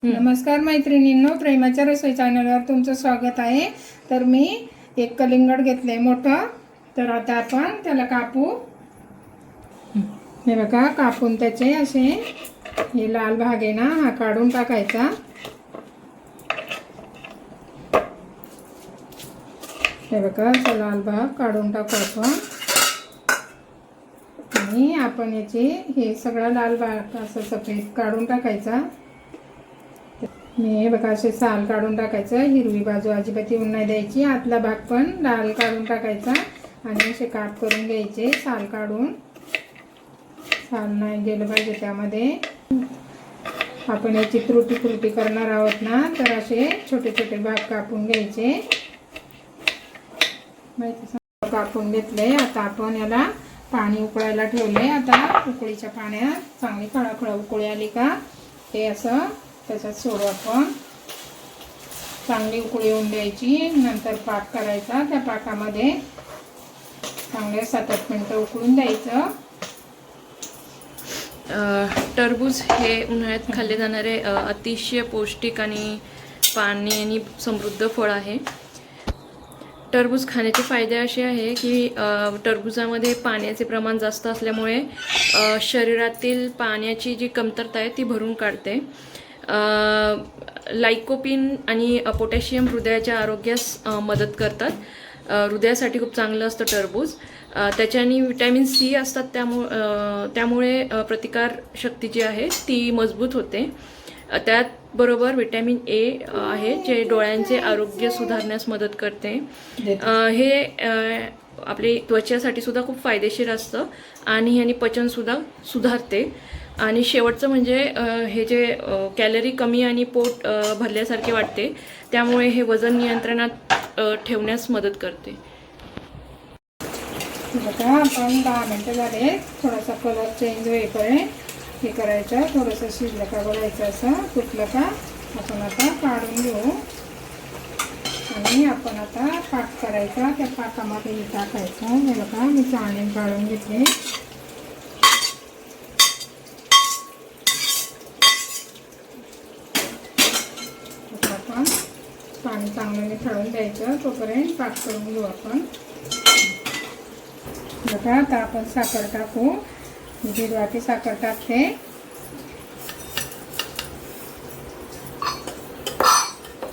नमस्कार मैत्रिणींनो, प्रेमाच्या रसोई चॅनलवर तुमचं स्वागत आहे। तर मी एक कलिंगड घेतले मोठं, तर आता आपण त्याला कापू। हे बघा, कापून त्याचे असे हे लाल भाग आहे ना, हा काढून टाकायचा। हे बघा, असा लाल भाग काढून टाकू आपण। आणि आपण याचे हे सगळा लाल भाग असं सफेद काढून टाकायचा। हे बघा, असे साल काढून टाकायचं, हिरवी बाजू अजिबात येऊन नाही द्यायची। आतला भाग पण लाल काढून टाकायचा आणि असे काप करून घ्यायचे। साल काढून, साल नाही गेलं पाहिजे त्यामध्ये। आपण याची त्रुटी करणार आहोत ना, तर असे छोटे छोटे भाग कापून घ्यायचे। कापून घेतले। आता आपण याला पाणी उकळायला ठेवले। आता उकळीच्या पाण्यात चांगली खळखळ उकळी आली का हे असं त्याच्यात सोडू आपण। चांगली उकळी येऊन द्यायची, नंतर पाक करायचा। त्या पाकामध्ये चांगले 7-8 मिनिटं उकळून द्यायचं। टरबूज हे उन्हाळ्यात खाल्ले जाणारे अतिशय पौष्टिक आणि पाण्याने समृद्ध फळ आहे। टरबूज खाण्याचे फायदे असे आहे की टरबूजामध्ये पाण्याचे प्रमाण जास्त असल्यामुळे शरीरातील पाण्याची जी कमतरता आहे ती भरून काढते। लाइकोपीन आणि पोटॅशियम हृदयाच्या आरोग्यास मदत करतात। हृदयासाठी खूप चांगलं असतं टरबूज। त्याच्याने व्हिटॅमिन सी असतात, त्यामुळे प्रतिकार शक्ती जी आहे ती मजबूत होते। त्याचबरोबर व्हिटॅमिन ए आहे, जे डोळ्यांचे आरोग्य सुधारण्यास मदत करते। हे आपली त्वचेसाठी सुद्धा खूप फायदेशीर असतं आणि ह्याने पचनसुद्धा सुधारते। आणि शेवटचं म्हणजे हे जे कॅलरी कमी आणि पोट भरल्यासारखे वाटते, त्यामुळे हे वजन नियंत्रणात ठेवण्यास मदत करते। बघा, आपण 10 मिनिटं झाले। थोडासा कलर चेंज होईपर्यंत हे करायचं। थोडंसं शिजलं का बघायचं, असं फुटलं का आपण आता काढून घेऊ। आणि आपण आता पाक करायचा, त्या पाकामध्ये हे टाकायचं। हे बघा, मी चाळणी काढून घेतले। आपण पाणी चांगलं निथळून द्यायचं, तोपर्यंत पाक करून घेऊ आपण। बघा, आता आपण साखर टाकू। मी 1.5 वाटी साखर टाकते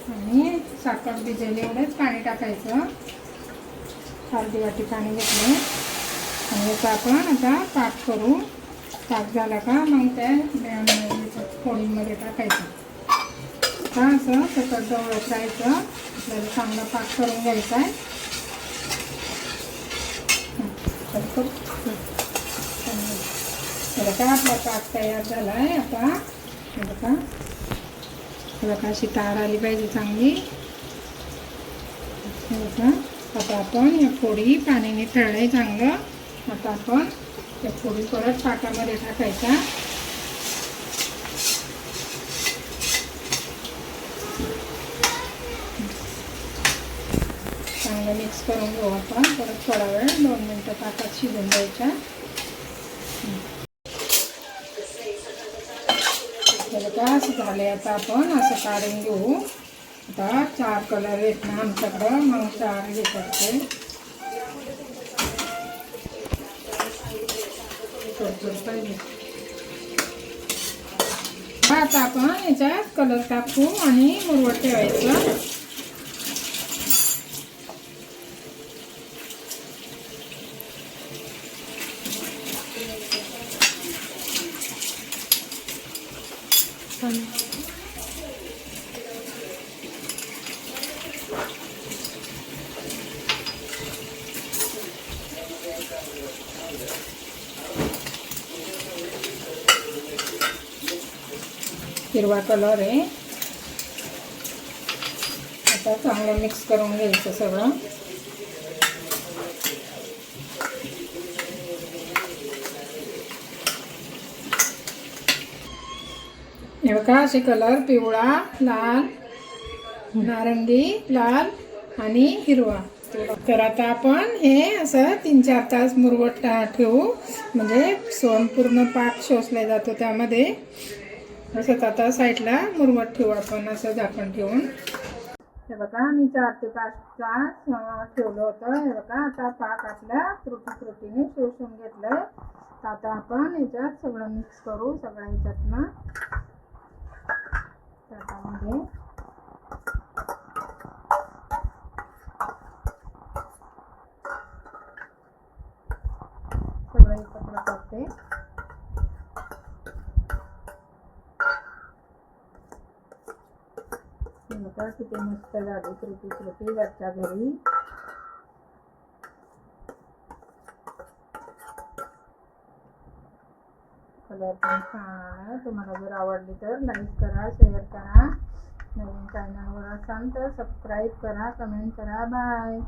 आणि साखर भिजेल एवढंच पाणी टाकायचं। 1/2 वाटी पाणी घेतले आणि याचा आपण आता पाक करू। पाक झाला का मग त्या फोडीमध्ये टाकायचं। का असं सतत ढवळत राहायचं, आपल्याला चांगला पाक करून घ्यायचा आहे। बघा, आपला पाक तयार झाला आहे। आता बघा, अशी तार आली पाहिजे चांगली। आता आपण या फोडी पाण्याने तळले चांगलं। आता आपण त्या फोडी परत पाकामध्ये टाकायचा। चांगलं मिक्स करून घेऊ आपण। परत थोडा वेळ 2 मिनिटं पाकात शिजून द्यायच्या। बघा, असं झाले। आता आपण असं काढून घेऊ। आता 4 कलर आहेत ना आमच्याकडं, मग 4 हे करते। आता आपण याच्यात कलर टाकू आणि मुरवत ठेवायचं। हिरवा कलर आहे। आता चांगलं मिक्स करून घ्यायचं सगळं। हे बघा, असे कलर पिवळा, लाल, नारंगी, लाल आणि हिरवा। तर आता आपण हे असं 3-4 तास मुरवत ठेवू, म्हणजे संपूर्ण पाक शोषला जातो त्यामध्ये। असंच आता साईडला मुरमट ठेवू आपण, असं झाकण ठेवून. हे बघा मी 4 ते 5 तास ठेवलं होतं. हे बघा आता पाक आपल्या त्रुटीने शोषून घेतलंय. तर आता आपण याच्यात सगळं मिक्स करू, सगळ्या ह्याच्यातनं ताटामध्ये. सगळं एकत्र करते. बघा किती मस्त झाली त्रुटी वरच्या घरी. कलर पण छान आहे. तुम्हाला जर आवडली तर लाईक करा, शेअर करा. नवीन चॅनलवर असाल तर सबस्क्राईब करा, कमेंट करा. बाय.